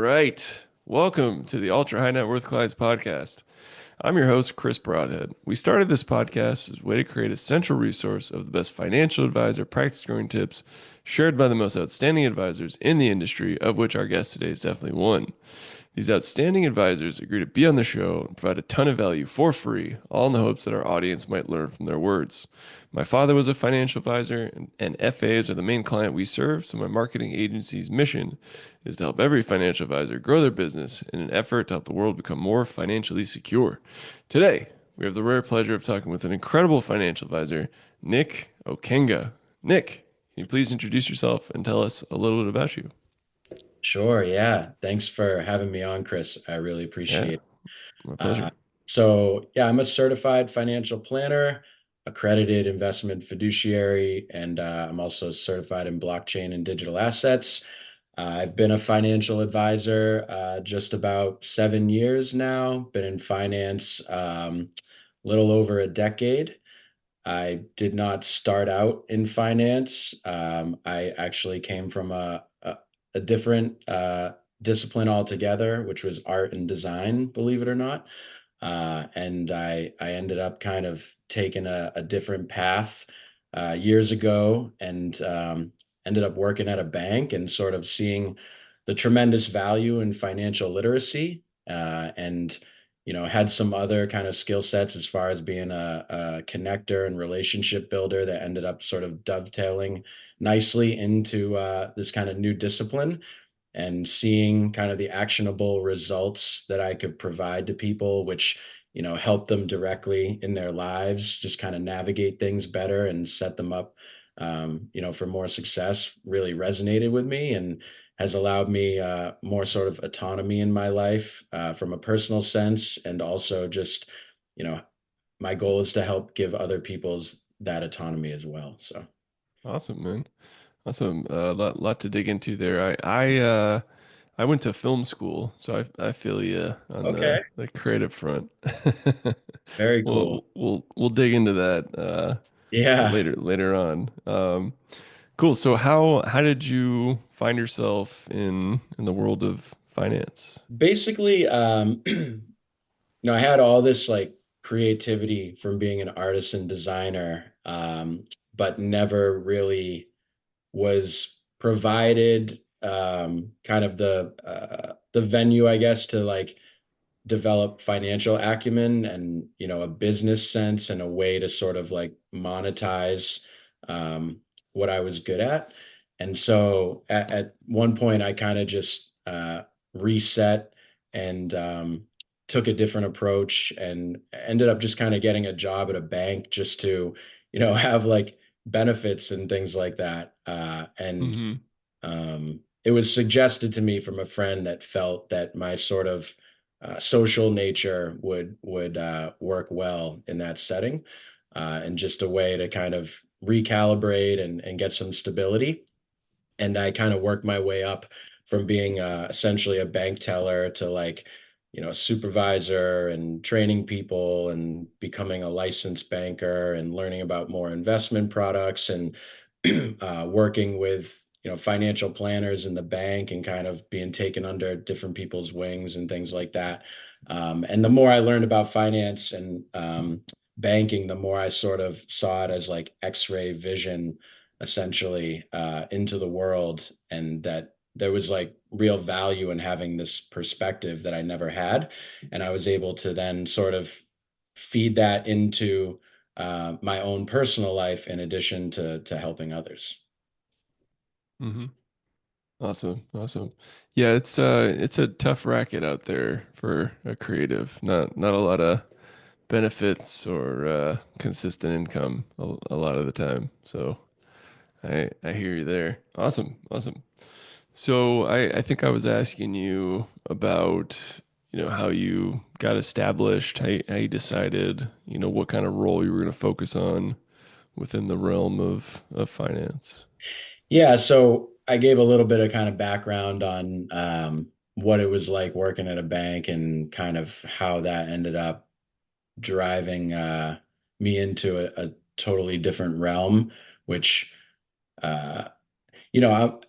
right. Welcome to the Ultra High Net Worth Clients podcast. I'm your host, Chris Broadhead. We started this podcast as a way to create a central resource of the best financial advisor practice growing tips shared by the most outstanding advisors in the industry, of which our guest today is definitely one. These outstanding advisors agree to be on the show and provide a ton of value for free, all in the hopes that our audience might learn from their words. My father was a financial advisor, and FAs are the main client we serve, so my marketing agency's mission is to help every financial advisor grow their business in an effort to help the world become more financially secure. Today, we have the rare pleasure of talking with an incredible financial advisor, Nick Ockenga. Nick, can you please introduce yourself and tell us a little bit about you? Sure, yeah. Thanks for having me on, Chris. I really Yeah, appreciate it. my Uh, pleasure. I'm a certified financial planner, accredited investment fiduciary, and I'm also certified in blockchain and digital assets. I've been a financial advisor just about 7 years now, been in finance a little over a decade. I did not start out in finance. I actually came from a different discipline altogether, which was art and design, believe it or not. And I ended up kind of taking a different path years ago and ended up working at a bank and sort of seeing the tremendous value in financial literacy. And had some other kind of skill sets as far as being a connector and relationship builder that ended up sort of dovetailing nicely into this kind of new discipline and seeing kind of the actionable results that I could provide to people, which, help them directly in their lives, just kind of navigate things better and set them up, for more success really resonated with me and has allowed me more sort of autonomy in my life from a personal sense. And also just, you know, my goal is to help give other people's that autonomy as well. So, Awesome, man. Awesome. Lot to dig into there. I went to film school, so I feel you on okay. the creative front. Very cool. We'll dig into that Yeah. later on. Cool. So how did you find yourself in the world of finance? Basically, I had all this like creativity from being an artist and designer, but never really was provided kind of the venue, I guess, to like develop financial acumen and a business sense and a way to sort of like monetize um, what I was good at. And so at one point, I kind of just reset and took a different approach and ended up just kind of getting a job at a bank just to, have like benefits and things like that. And Mm-hmm. it was suggested to me from a friend that felt that my sort of social nature would work well in that setting, and just a way to kind of recalibrate and get some stability. And I kind of worked my way up from being essentially a bank teller to like, supervisor and training people and becoming a licensed banker and learning about more investment products and working with financial planners in the bank and kind of being taken under different people's wings and things like that. And the more I learned about finance and banking, the more I sort of saw it as like X-ray vision, essentially, into the world, and that there was like real value in having this perspective that I never had, and I was able to then sort of feed that into my own personal life in addition to helping others. Mm-hmm. Awesome. Awesome. Yeah, it's a tough racket out there for a creative. Not a lot of benefits or consistent income a lot of the time. So I hear you there. Awesome, awesome. So I think I was asking you about how you got established, how you decided what kind of role you were going to focus on within the realm of finance. Yeah, so I gave a little bit of kind of background on what it was like working at a bank and kind of how that ended up driving me into a totally different realm, which uh,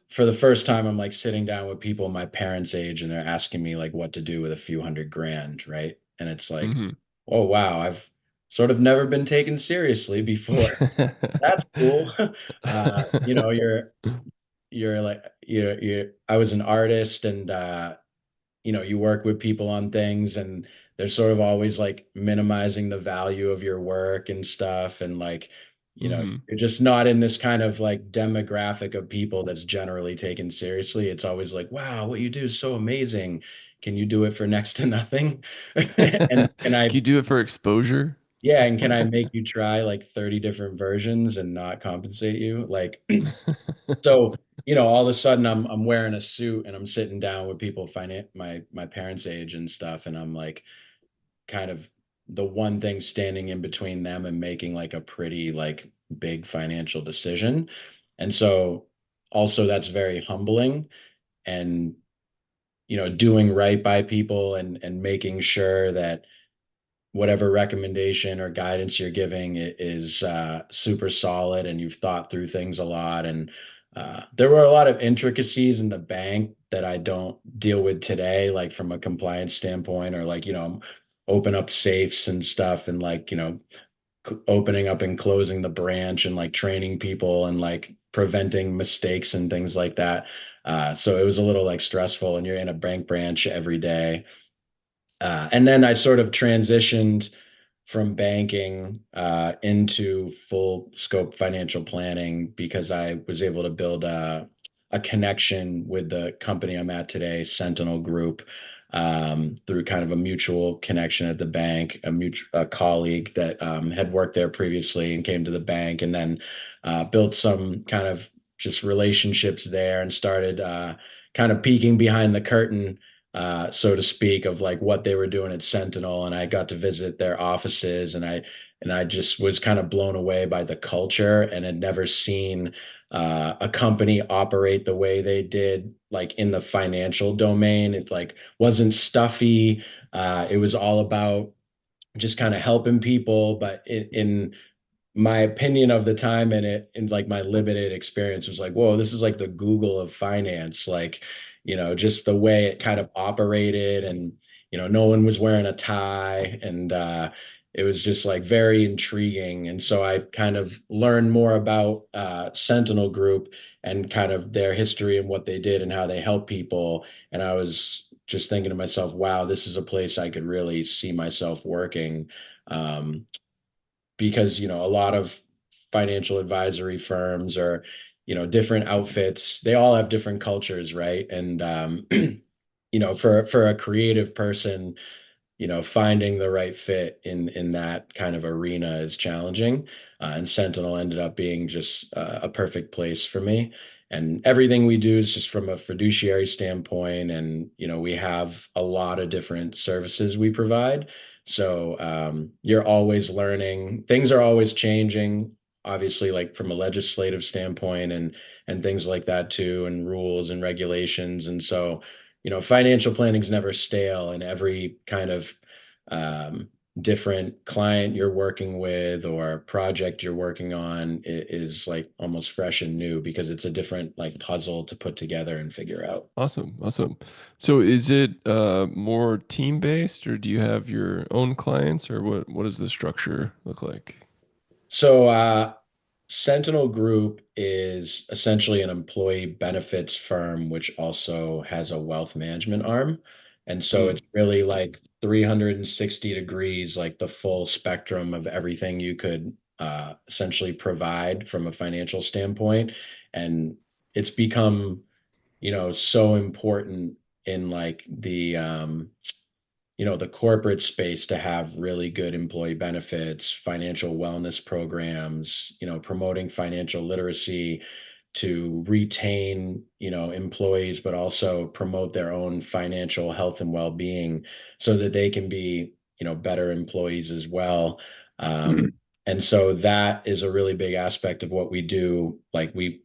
for the first time, I'm like sitting down with people my parents' age, and they're asking me like what to do with a few hundred grand, right? And it's like, Hmm. oh wow, I've sort of never been taken seriously before. That's cool. You're like you're I was an artist, and you work with people on things, and they're sort of always like minimizing the value of your work and stuff, and like Hmm. you're just not in this kind of like demographic of people that's generally taken seriously. It's always like, wow, what you do is so amazing. Can you do it for next to nothing? And can Can I you do it for exposure? yeah, and can I make you try like 30 different versions and not compensate you? Like, so, all of a sudden I'm wearing a suit and I'm sitting down with people my parents' age and stuff, and I'm like kind of the one thing standing in between them and making like a pretty like big financial decision. And so also that's very humbling, and doing right by people and making sure that whatever recommendation or guidance you're giving is super solid, and you've thought through things a lot. And there were a lot of intricacies in the bank that I don't deal with today, like from a compliance standpoint, or like, open up safes and stuff, and like, opening up and closing the branch, and like training people, and like preventing mistakes and things like that. So it was a little like stressful, and you're in a bank branch every day. And then I sort of transitioned from banking into full scope financial planning, because I was able to build a connection with the company I'm at today, Sentinel Group, through kind of a mutual connection at the bank, a colleague that had worked there previously and came to the bank, and then built some kind of just relationships there, and started kind of peeking behind the curtain, so to speak, of like what they were doing at Sentinel. And I got to visit their offices, and I just was kind of blown away by the culture, and had never seen a company operate the way they did, like in the financial domain. It like wasn't stuffy. It was all about just kind of helping people, but in my opinion of the time, and it and like my limited experience, was like, whoa, this is like the Google of finance. Like, just the way it kind of operated, and no one was wearing a tie, and it was just like very intriguing. And so I kind of learned more about Sentinel Group, and kind of their history and what they did and how they help people. And I was just thinking to myself, wow, this is a place I could really see myself working. Um, because a lot of financial advisory firms, or different outfits, they all have different cultures, right? And for a creative person, finding the right fit in that kind of arena is challenging. And Sentinel ended up being just a perfect place for me. And everything we do is just from a fiduciary standpoint, and we have a lot of different services we provide. So you're always learning. Things are always changing, obviously, like from a legislative standpoint, and things like that too, and rules and regulations. And so financial planning's never stale, and every kind of um, different client you're working with or project you're working on is like almost fresh and new, because it's a different like puzzle to put together and figure out. Awesome, awesome. So is it more team based, or do you have your own clients, or what does the structure look like? So Sentinel Group is essentially an employee benefits firm, which also has a wealth management arm. And so Mm, it's really like 360 degrees, like the full spectrum of everything you could essentially provide from a financial standpoint. And it's become, so important in like the corporate space, to have really good employee benefits, financial wellness programs, promoting financial literacy, to retain, employees, but also promote their own financial health and well-being, so that they can be, better employees as well. Um, and so that is a really big aspect of what we do. Like we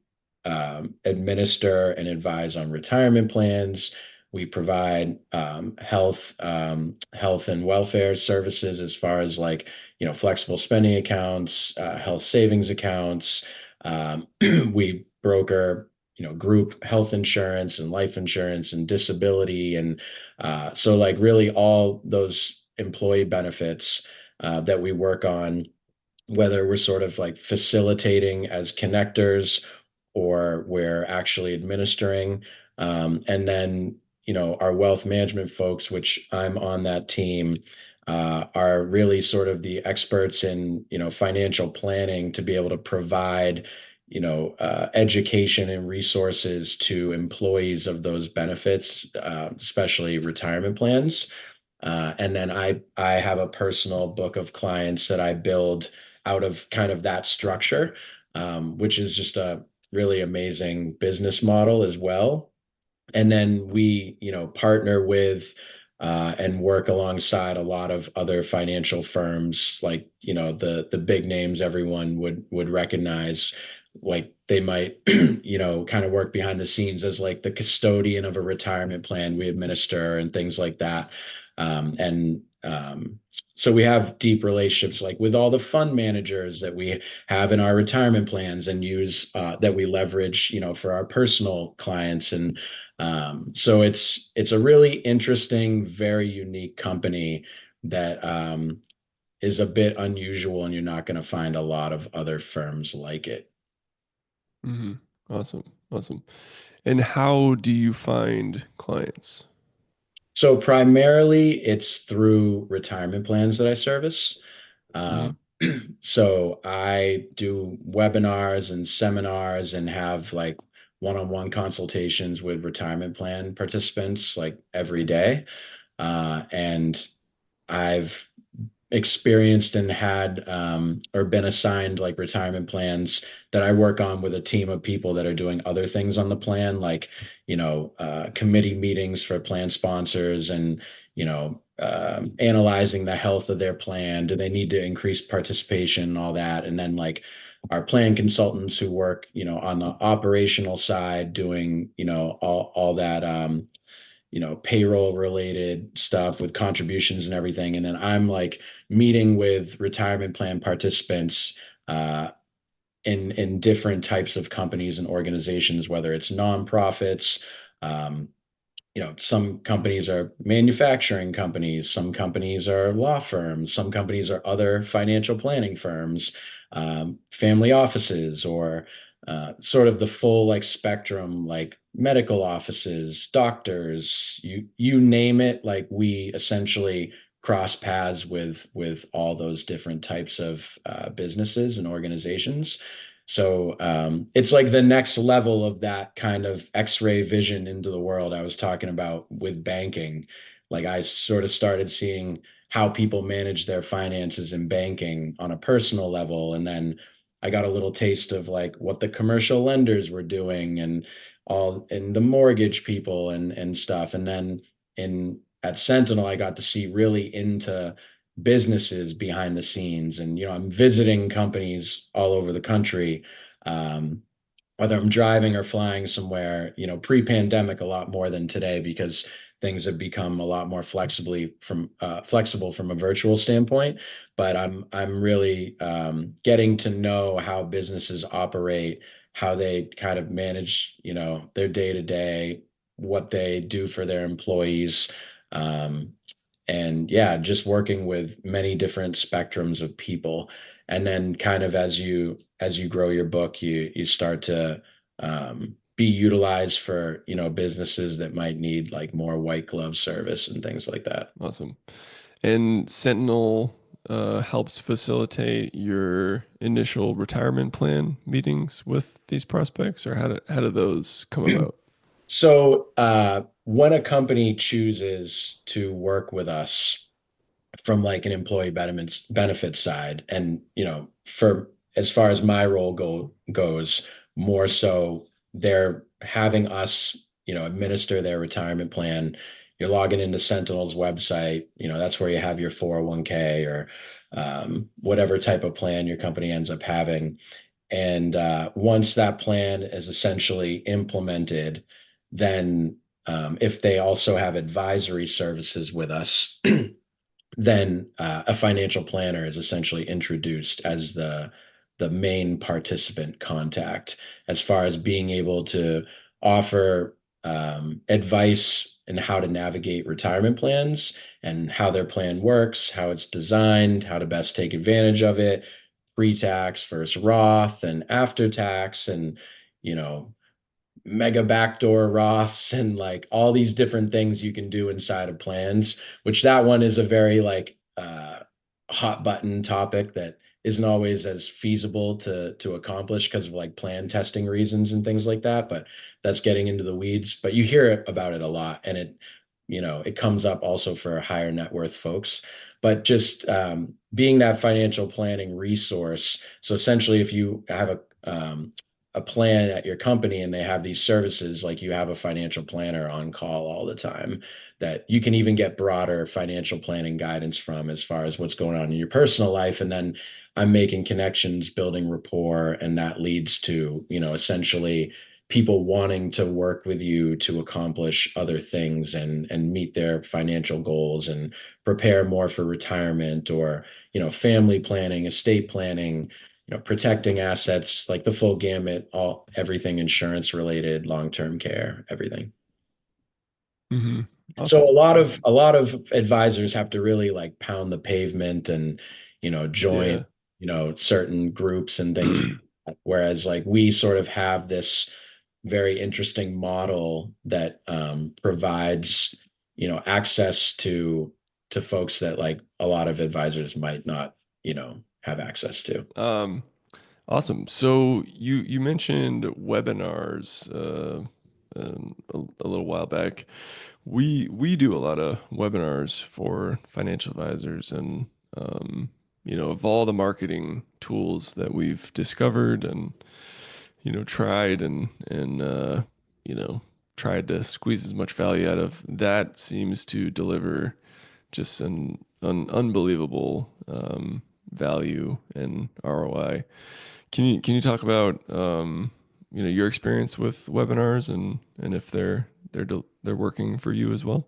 administer and advise on retirement plans. We provide health and welfare services, as far as like, flexible spending accounts, health savings accounts. We broker, group health insurance and life insurance and disability. And so like really all those employee benefits that we work on, whether we're sort of like facilitating as connectors or we're actually administering. And then, our wealth management folks, which I'm on that team, are really sort of the experts in, financial planning to be able to provide, education and resources to employees of those benefits, especially retirement plans. And then I have a personal book of clients that I build out of kind of that structure, which is just a really amazing business model as well. And then we, partner with and work alongside a lot of other financial firms, like the big names everyone would recognize. Like they might, kind of work behind the scenes as like the custodian of a retirement plan we administer and things like that. And so we have deep relationships like with all the fund managers that we have in our retirement plans and use that we leverage, for our personal clients. And so it's a really interesting, very unique company that is a bit unusual, and you're not going to find a lot of other firms like it. Hmm. Awesome. Awesome. And how do you find clients? So primarily, it's through retirement plans that I service. Hmm. Uh, so I do webinars and seminars and have like one-on-one consultations with retirement plan participants like every day. And I've experienced and had or been assigned like retirement plans that I work on with a team of people that are doing other things on the plan, like committee meetings for plan sponsors and analyzing the health of their plan. Do they need to increase participation and all that? And then like our plan consultants who work on the operational side doing all that payroll related stuff with contributions and everything. And then I'm like meeting with retirement plan participants in different types of companies and organizations, whether it's nonprofits. Um, some companies are manufacturing companies, some companies are law firms, some companies are other financial planning firms, family offices, or sort of the full like spectrum, like medical offices, doctors, you name it. Like we essentially cross paths with all those different types of businesses and organizations. So it's like the next level of that kind of X-ray vision into the world I was talking about with banking. Like I sort of started seeing how people manage their finances in banking on a personal level. And then I got a little taste of like what the commercial lenders were doing and all and the mortgage people and stuff. And then in at Sentinel, I got to see really into businesses behind the scenes. And I'm visiting companies all over the country, um, whether I'm driving or flying somewhere, pre-pandemic a lot more than today because things have become a lot more flexible from a virtual standpoint. But I'm really getting to know how businesses operate, how they kind of manage, their day to day, what they do for their employees. Um, and yeah, just working with many different spectrums of people. And then kind of as you grow your book, you start to be utilized for businesses that might need like more white glove service and things like that. Awesome. And Sentinel helps facilitate your initial retirement plan meetings with these prospects, or how do those come about? So when a company chooses to work with us from like an employee benefits side, and for as far as my role goes, more so they're having us administer their retirement plan. You're logging into Sentinel's website, that's where you have your 401k or whatever type of plan your company ends up having. And once that plan is essentially implemented, then if they also have advisory services with us, then a financial planner is essentially introduced as the the main participant contact as far as being able to offer advice in how to navigate retirement plans and how their plan works, how it's designed, how to best take advantage of it, pre-tax versus Roth and after tax, and you know mega backdoor Roths and like all these different things you can do inside of plans, which that one is a very like hot button topic that isn't always as feasible to accomplish because of like plan testing reasons and things like that. But that's getting into the weeds. But you hear about it a lot, and it comes up also for higher net worth folks. But just being that financial planning resource. So essentially, if you have a plan at your company and they have these services, like you have a financial planner on call all the time that you can even get broader financial planning guidance from as far as what's going on in your personal life. And then I'm making connections, building rapport, and that leads to, essentially people wanting to work with you to accomplish other things and meet their financial goals and prepare more for retirement or, family planning, estate planning, protecting assets, like the full gamut, all everything insurance related, long-term care, everything. Hmm. So a Awesome. lot of Awesome. a lot of advisors have to really like pound the pavement and, join, Yeah. certain groups and things. Whereas like we sort of have this very interesting model that provides, access to folks that like a lot of advisors might not, have access to. Um, awesome. So you mentioned webinars a little while back. We do a lot of webinars for financial advisors, and of all the marketing tools that we've discovered and tried and you know tried to squeeze as much value out of, that seems to deliver just an unbelievable value and ROI. Can you talk about your experience with webinars and if they're working for you as well?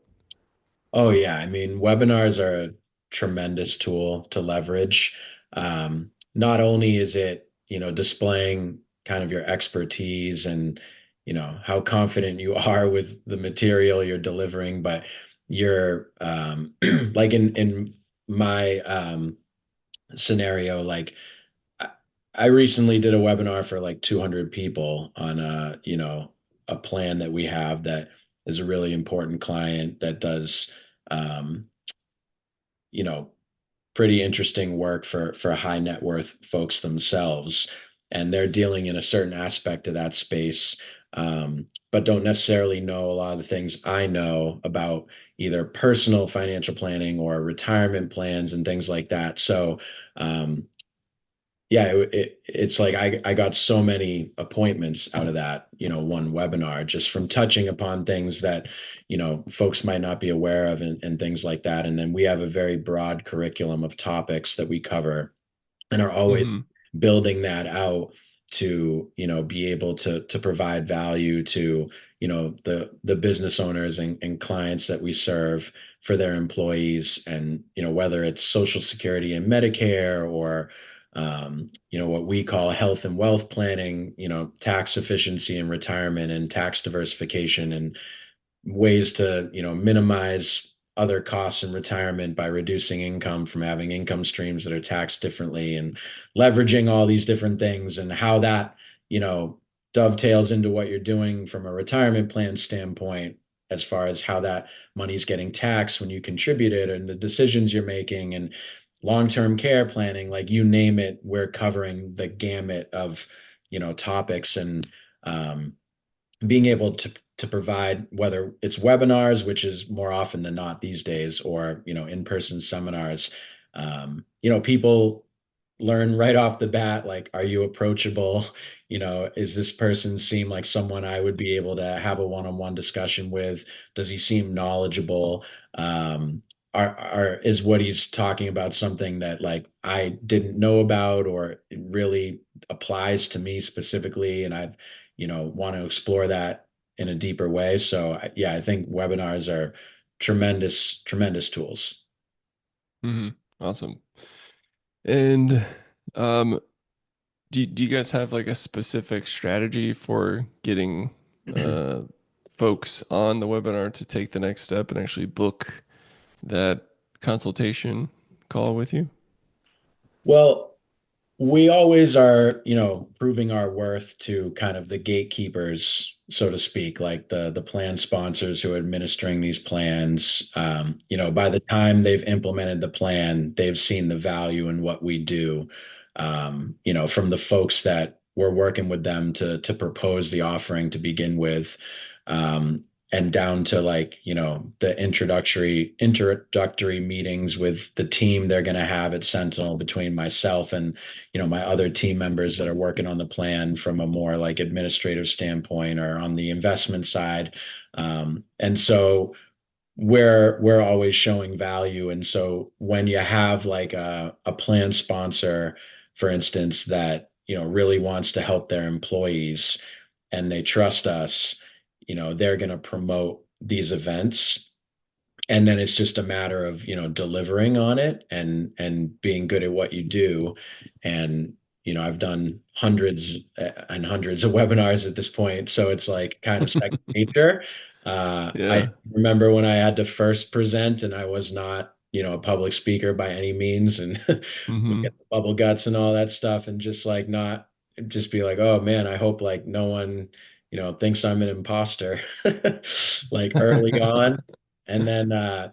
Oh yeah, I mean, webinars are a tremendous tool to leverage. Not only is it, displaying kind of your expertise and, how confident you are with the material you're delivering, but you're like in my scenario, like I, I recently did a webinar for like 200 people on a plan that we have that is a really important client that does um, you know, pretty interesting work for high net worth folks themselves, and they're dealing in a certain aspect of that space, but don't necessarily know a lot of the things I know about either personal financial planning or retirement plans and things like that. So um, yeah, it's like I got so many appointments out of that, one webinar just from touching upon things that, folks might not be aware of and things like that. And then we have a very broad curriculum of topics that we cover and are always Hmm. building that out to, be able to provide value to, the business owners and clients that we serve for their employees. And, whether it's Social Security and Medicare or what we call health and wealth planning, tax efficiency and retirement and tax diversification and ways to, minimize other costs in retirement by reducing income from having income streams that are taxed differently and leveraging all these different things and how that, you know, dovetails into what you're doing from a retirement plan standpoint as far as how that money is getting taxed when you contribute it and the decisions you're making and long-term care planning, like you name it, we're covering the gamut of, topics and being able to provide whether it's webinars, which is more often than not these days, or in-person seminars. People learn right off the bat, like, are you approachable? Is this person seem like someone I would be able to have a one-on-one discussion with? Does he seem knowledgeable? Is what he's talking about something that like I didn't know about or it really applies to me specifically, and I've want to explore that in a deeper way. So yeah, I think webinars are tremendous, tremendous tools. Hmm. Awesome. And um, do you guys have like a specific strategy for getting uh, folks on the webinar to take the next step and actually book that consultation call with you? Well, we always are, proving our worth to kind of the gatekeepers, so to speak, like the plan sponsors who are administering these plans. By the time they've implemented the plan, they've seen the value in what we do. From the folks that we're working with them to propose the offering to begin with. And down to like the introductory meetings with the team they're going to have at Sentinel between myself and my other team members that are working on the plan from a more like administrative standpoint or on the investment side. And so we're always showing value. And so when you have like a plan sponsor, for instance, that really wants to help their employees and they trust us, they're going to promote these events, and then it's just a matter of delivering on it and being good at what you do. And I've done hundreds and hundreds of webinars at this point, so it's like kind of second nature. I Yeah. remember when I had to first present and I was not a public speaker by any means, and would Hmm. get the bubble guts and all that stuff, and just like not just be like, oh man, I hope like no one thinks I'm an imposter like early on. And then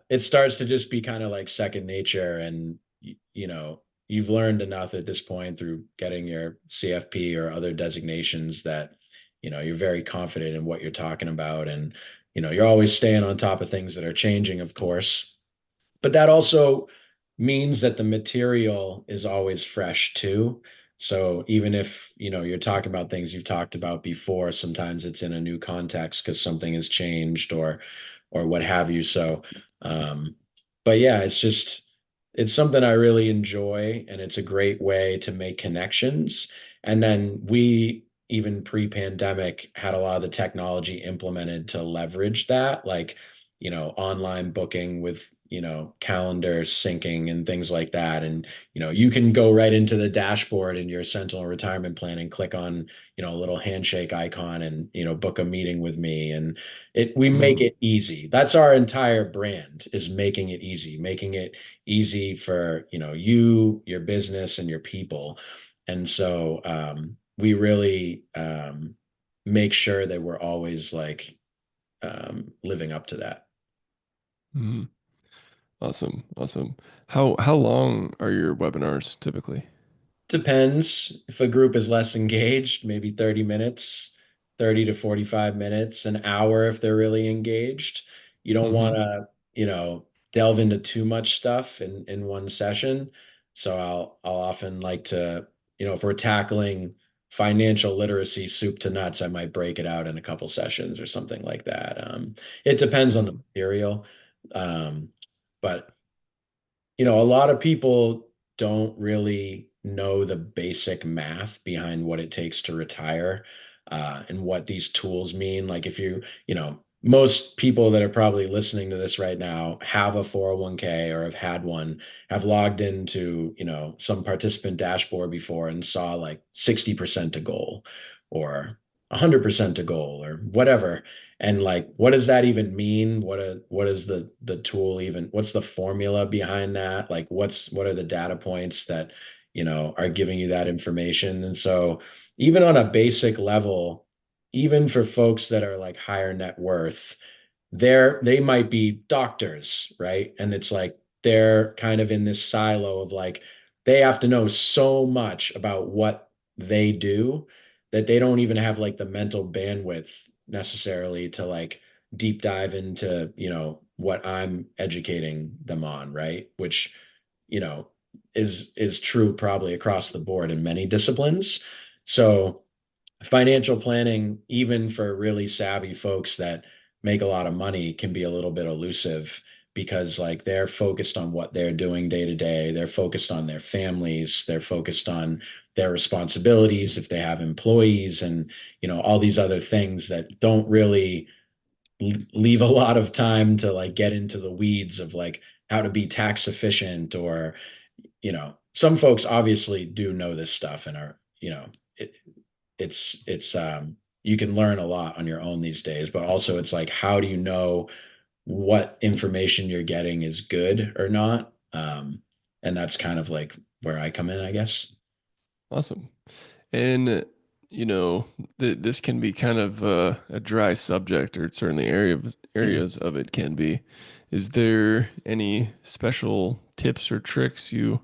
it starts to just be kind of like second nature. And, you've learned enough at this point through getting your CFP or other designations that, you're very confident in what you're talking about. And, you're always staying on top of things that are changing, of course. But that also means that the material is always fresh too. So even if, you're talking about things you've talked about before, sometimes it's in a new context because something has changed or what have you. So um but yeah, it's something I really enjoy, and it's a great way to make connections. And then we even pre-pandemic had a lot of the technology implemented to leverage that, like online booking with calendar syncing and things like that. And you can go right into the dashboard in your Sentinel retirement plan and click on a little handshake icon and book a meeting with me. And we make Hmm. it easy. That's our entire brand, is making it easy for you, your business, and your people. And so we really make sure that we're always like living up to that. Hmm. Awesome. Awesome. How long are your webinars typically? Depends. If a group is less engaged, maybe 30 minutes, 30 to 45 minutes, an hour if they're really engaged. You don't want Hmm. to, delve into too much stuff in one session. So I'll often like to, if we're tackling financial literacy soup to nuts, I might break it out in a couple sessions or something like that. It depends on the Hmm. material. Um, but a lot of people don't really know the basic math behind what it takes to retire, and what these tools mean. Like if most people that are probably listening to this right now have a 401k or have had one, have logged into, some participant dashboard before and saw like 60% to goal or 100% to goal or whatever. And like, what does that even mean? What is the tool even? What's the formula behind that? Like, what are the data points that are giving you that information? And so, even on a basic level, even for folks that are like higher net worth, they might be doctors, right? And it's like they're kind of in this silo of like they have to know so much about what they do that they don't even have like the mental bandwidth necessarily to like deep dive into, what I'm educating them on, right? Which, you know, is true probably across the board in many disciplines. So financial planning, even for really savvy folks that make a lot of money, can be a little bit elusive because like they're focused on what they're doing day to day. They're focused on their families. They're focused on their responsibilities if they have employees, and all these other things that don't really leave a lot of time to like get into the weeds of like how to be tax efficient. Or some folks obviously do know this stuff and you know, it, you can learn a lot on your own these days, but also it's like, how do you know what information you're getting is good or not? And that's kind of like where I come in, I guess. Awesome. And this can be kind of a dry subject, or certainly areas of it can be. Is there any special tips or tricks you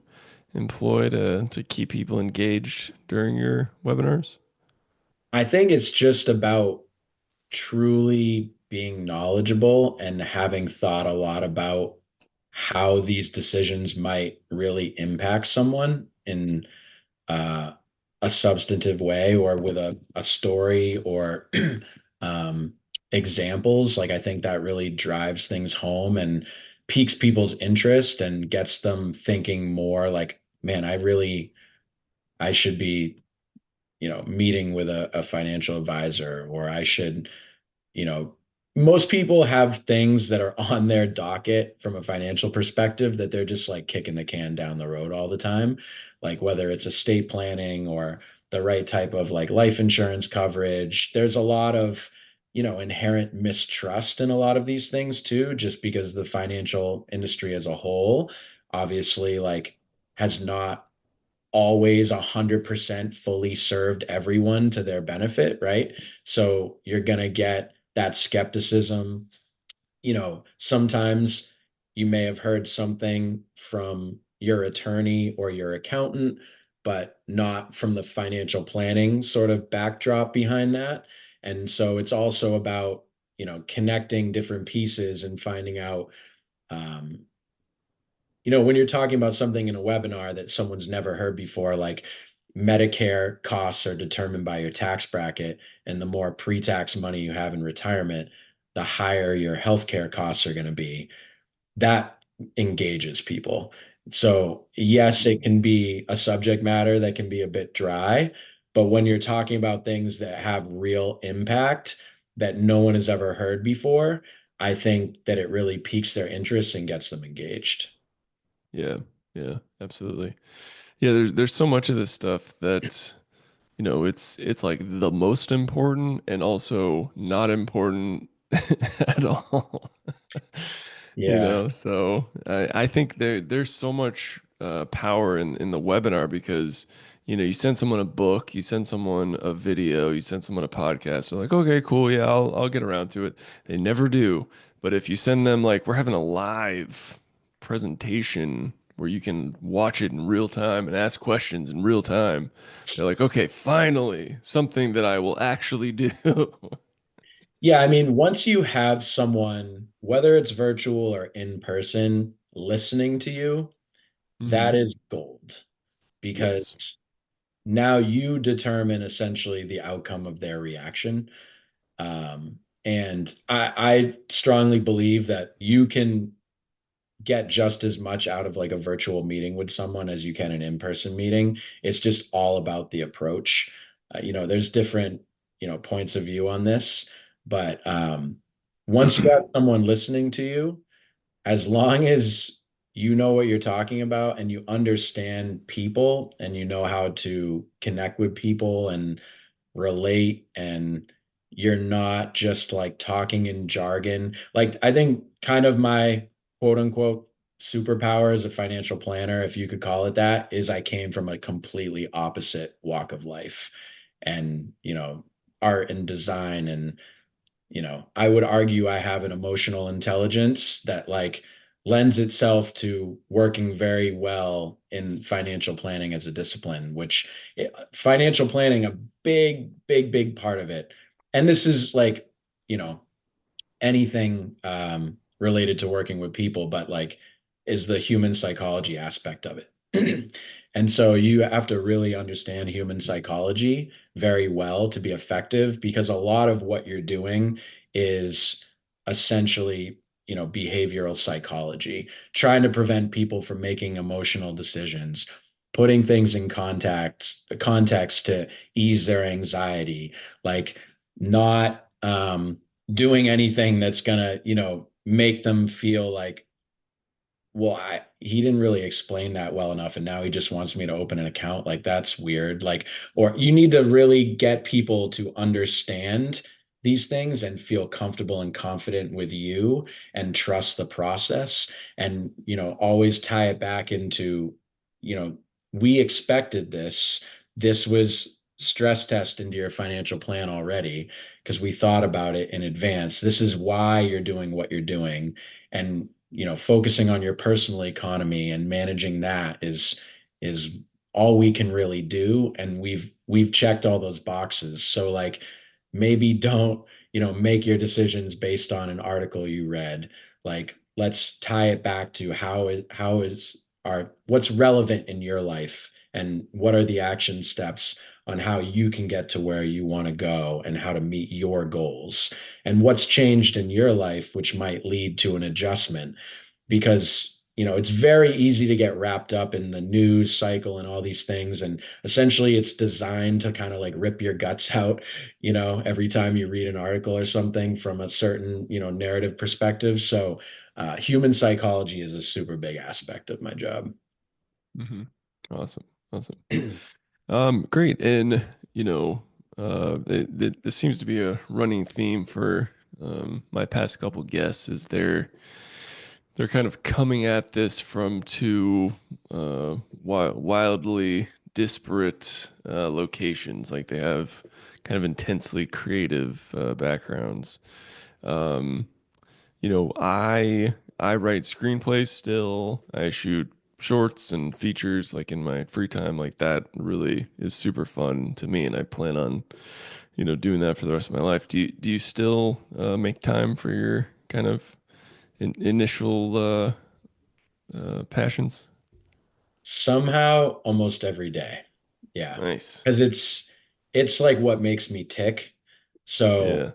employ to keep people engaged during your webinars? I think it's just about truly being knowledgeable and having thought a lot about how these decisions might really impact someone in uh, a substantive way or with a story or um, examples. Like I think that really drives things home and piques people's interest and gets them thinking more like, man, I should be, meeting with a financial advisor, or I should, you know, most people have things that are on their docket from a financial perspective that they're just like kicking the can down the road all the time. Like whether it's estate planning or the right type of like life insurance coverage, there's a lot of, inherent mistrust in a lot of these things too, just because the financial industry as a whole obviously like has not always 100% fully served everyone to their benefit, right? So you're going to get that skepticism. Sometimes you may have heard something from your attorney or your accountant, but not from the financial planning sort of backdrop behind that. And so it's also about, connecting different pieces and finding out, um, when you're talking about something in a webinar that someone's never heard before, like Medicare costs are determined by your tax bracket, and the more pre-tax money you have in retirement, the higher your healthcare costs are going to be. That engages people. So, yes, it can be a subject matter that can be a bit dry, but when you're talking about things that have real impact that no one has ever heard before, I think that it really piques their interest and gets them engaged. Yeah, yeah, absolutely. Yeah, there's so much of this stuff that it's like the most important and also not important at all. Yeah. So I think there's so much power in the webinar because you send someone a book, you send someone a video, you send someone a podcast. They're like, okay, cool, yeah, I'll get around to it. They never do. But if you send them like we're having a live presentation where you can watch it in real time and ask questions in real time, they're like, okay, finally, something that I will actually do. Yeah, I mean, once you have someone, whether it's virtual or in person, listening to you, that Hmm. is gold because Yes. now you determine essentially the outcome of their reaction. And I strongly believe that you can get just as much out of like a virtual meeting with someone as you can an in-person meeting. It's just all about the approach. There's different, points of view on this, but once you have someone listening to you, as long as you know what you're talking about and you understand people and you know how to connect with people and relate and you're not just like talking in jargon. Like I think kind of my quote unquote superpower as a financial planner, if you could call it that, is I came from a completely opposite walk of life and, art and design and I would argue I have an emotional intelligence that like lends itself to working very well in financial planning as a discipline, which financial planning, a big, big, big part of it. And this is like, you know, anything related to working with people, but like is the human psychology aspect of it. And so you have to really understand human psychology very well to be effective because a lot of what you're doing is essentially, behavioral psychology, trying to prevent people from making emotional decisions, putting things in context to ease their anxiety, like not doing anything that's gonna, make them feel like well, he didn't really explain that well enough, and now he just wants me to open an account. Like that's weird. Like, or you need to really get people to understand these things and feel comfortable and confident with you and trust the process. And, always tie it back into, you know, we expected this. This was stress test into your financial plan already because we thought about it in advance. This is why you're doing what you're doing. And focusing on your personal economy and managing that is all we can really do, and we've checked all those boxes. So like, maybe don't make your decisions based on an article you read. Like, let's tie it back to how is our what's relevant in your life, and what are the action steps on how you can get to where you want to go and how to meet your goals, and what's changed in your life which might lead to an adjustment. Because it's very easy to get wrapped up in the news cycle and all these things, and essentially it's designed to kind of like rip your guts out every time you read an article or something from a certain narrative perspective. So human psychology is a super big aspect of my job. Hmm. Awesome. Awesome. Great. And, this seems to be a running theme for my past couple guests is they're kind of coming at this from two wildly disparate locations. Like they have kind of intensely creative backgrounds. Um, I write screenplays still. I shoot shorts and features like in my free time. Like that really is super fun to me, and I plan on doing that for the rest of my life. Do you still make time for your kind of initial passions? Somehow almost every day. Yeah. Nice. Because it's like what makes me tick. So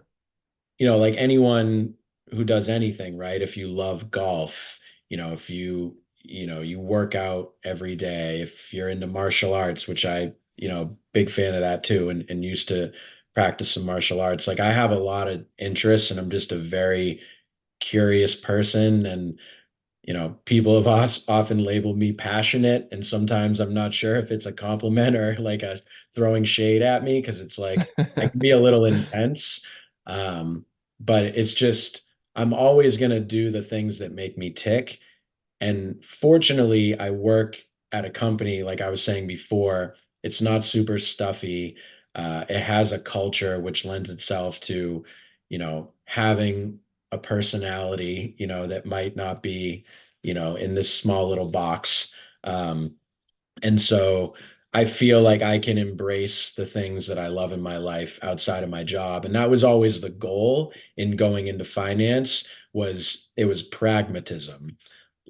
Yeah. like anyone who does anything, right? If you love golf, if you work out every day, if you're into martial arts, which I, big fan of that too, and used to practice some martial arts. Like I have a lot of interests, and I'm just a very curious person. And people have often labeled me passionate, and sometimes I'm not sure if it's a compliment or like a throwing shade at me, because it's like I can be a little intense. Um, but it's just I'm always going to do the things that make me tick. And fortunately, I work at a company, like I was saying before, it's not super stuffy. It has a culture which lends itself to, having a personality, that might not be, in this small little box. Um, and so I feel like I can embrace the things that I love in my life outside of my job. And that was always the goal in going into finance, was it was pragmatism.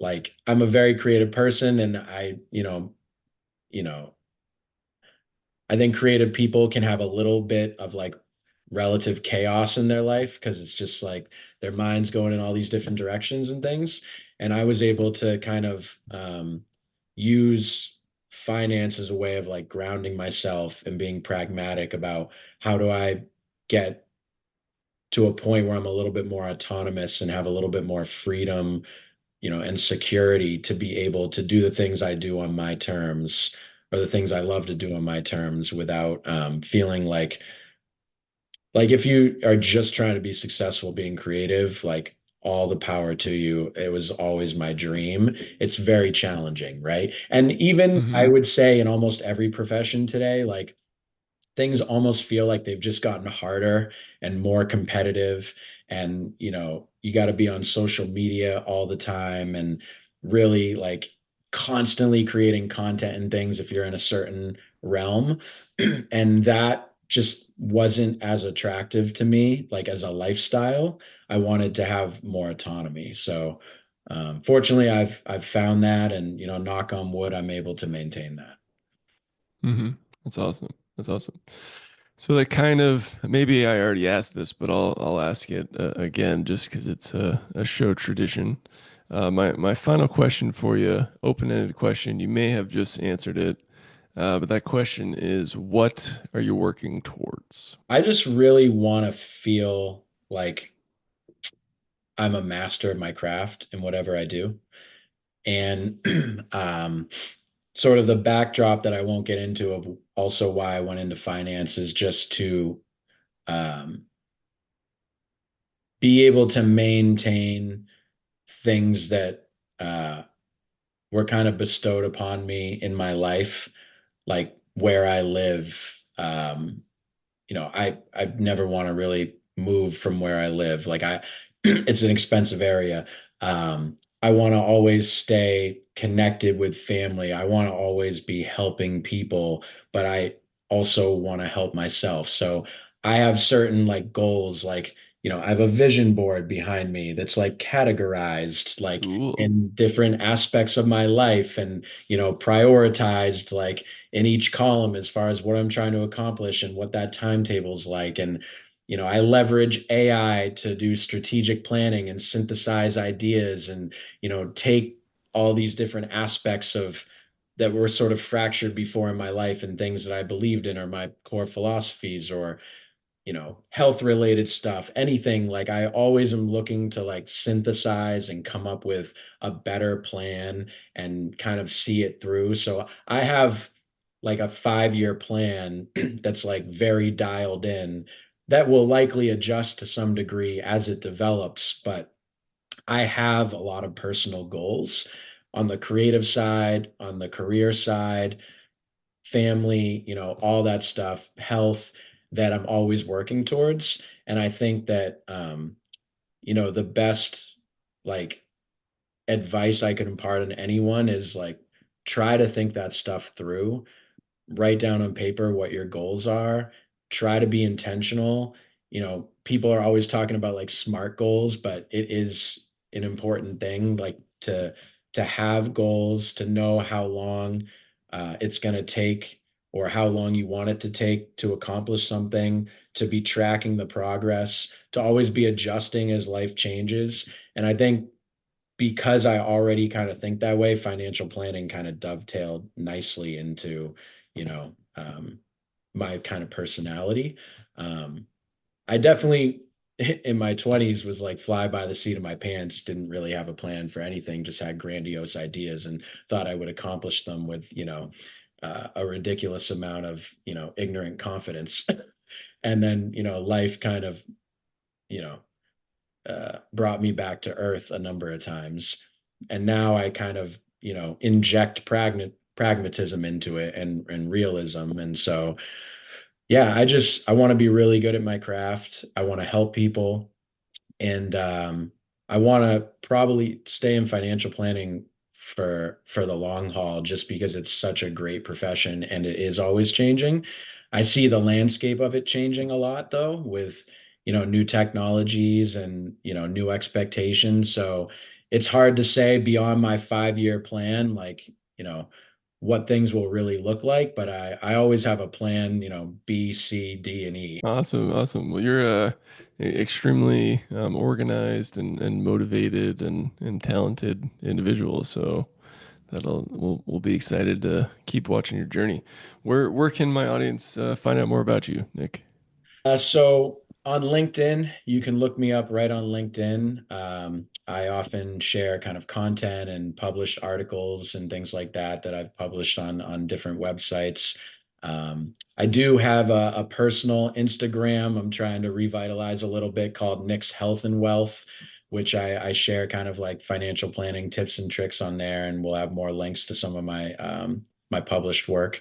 Like I'm a very creative person, and you know, I think creative people can have a little bit of like relative chaos in their life because it's just like their mind's going in all these different directions and things. And I was able to kind of use finance as a way of like grounding myself and being pragmatic about how do I get to a point where I'm a little bit more autonomous and have a little bit more freedom, and security to be able to do the things I do on my terms, or the things I love to do on my terms, without feeling like if you are just trying to be successful being creative, like all the power to you. It was always my dream. It's very challenging, right? And even I Hmm. would say in almost every profession today, like things almost feel like they've just gotten harder and more competitive. And you got to be on social media all the time, and really like constantly creating content and things if you're in a certain realm. And that just wasn't as attractive to me, like as a lifestyle. I wanted to have more autonomy. So fortunately, I've found that, and knock on wood, I'm able to maintain that. Hmm. That's awesome. That's awesome. So that kind of maybe I already asked this, but I'll ask it again just because it's a show tradition. My final question for you, open-ended question. You may have just answered it, but that question is, what are you working towards? I just really want to feel like I'm a master of my craft in whatever I do. And sort of the backdrop that I won't get into of also why I went into finance is just to um, be able to maintain things that were kind of bestowed upon me in my life, like where I live. I never want to really move from where I live. It's an expensive area. I want to always stay connected with family. I want to always be helping people, but I also want to help myself. So I have certain like goals, like, I have a vision board behind me that's like categorized like Cool. in different aspects of my life and, prioritized like in each column as far as what I'm trying to accomplish and what that timetable is like. And, I leverage AI to do strategic planning and synthesize ideas and, take all these different aspects of that were sort of fractured before in my life and things that I believed in or my core philosophies or health related stuff, anything. Like I always am looking to like synthesize and come up with a better plan and kind of see it through. So I have like a 5-year plan that's like very dialed in that will likely adjust to some degree as it develops, but I have a lot of personal goals on the creative side, on the career side, family, all that stuff, health that I'm always working towards. And I think that, the best like advice I could impart on anyone is like try to think that stuff through, write down on paper what your goals are, try to be intentional. People are always talking about like SMART goals, but it is an important thing like to have goals, to know how long it's going to take or how long you want it to take to accomplish something, to be tracking the progress, to always be adjusting as life changes. And I think because I already kind of think that way, financial planning kind of dovetailed nicely into, you know, um, my kind of personality. Um, I definitely in my 20s was like fly by the seat of my pants, didn't really have a plan for anything, just had grandiose ideas and thought I would accomplish them with, a ridiculous amount of, ignorant confidence. And then, life kind of, you know, brought me back to earth a number of times. And now I kind of, inject pragmatism into it and realism. And so, yeah, I want to be really good at my craft. I want to help people. And I want to probably stay in financial planning for the long haul, just because it's such a great profession and it is always changing. I see the landscape of it changing a lot, though, with new technologies and new expectations. So it's hard to say beyond my 5-year plan, like what things will really look like. But I always have a plan, B, C, D, and E. Awesome, awesome. Well, you're extremely organized and motivated and talented individual. So we'll be excited to keep watching your journey. Where can my audience find out more about you, Nick? So on LinkedIn, you can look me up right on LinkedIn. I often share kind of content and published articles and things like that that I've published on different websites. I do have a personal Instagram I'm trying to revitalize a little bit called Nick's Health and Wealth, which I share kind of like financial planning tips and tricks on there, and we'll have more links to some of my published work.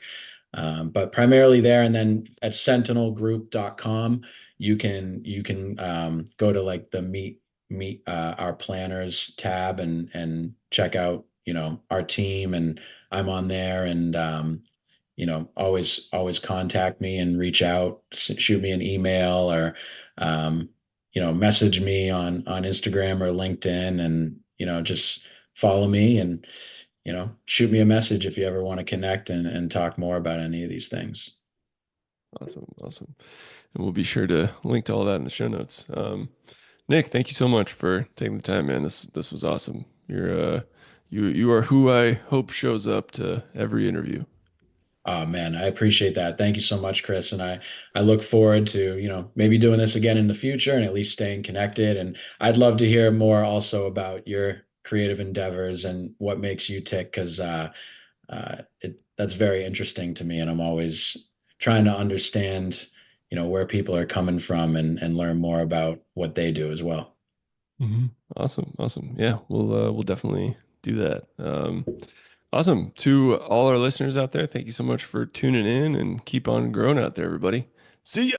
But primarily there, and then at sentinelgroup.com, you can go to like the meet our planners tab and check out our team, and I'm on there. And always contact me and reach out, shoot me an email, or um, message me on Instagram or LinkedIn, and just follow me and shoot me a message if you ever want to connect and talk more about any of these things. Awesome, awesome. And we'll be sure to link to all that in the show notes. Nick, thank you so much for taking the time, man. This was awesome. You are who I hope shows up to every interview. Oh man, I appreciate that. Thank you so much, Chris. And I look forward to, maybe doing this again in the future and at least staying connected. And I'd love to hear more also about your creative endeavors and what makes you tick, because that's very interesting to me, and I'm always trying to understand, where people are coming from and learn more about what they do as well. Hmm. Awesome, awesome. Yeah, we'll definitely do that. Awesome. To all our listeners out there, thank you so much for tuning in and keep on growing out there, everybody. See ya.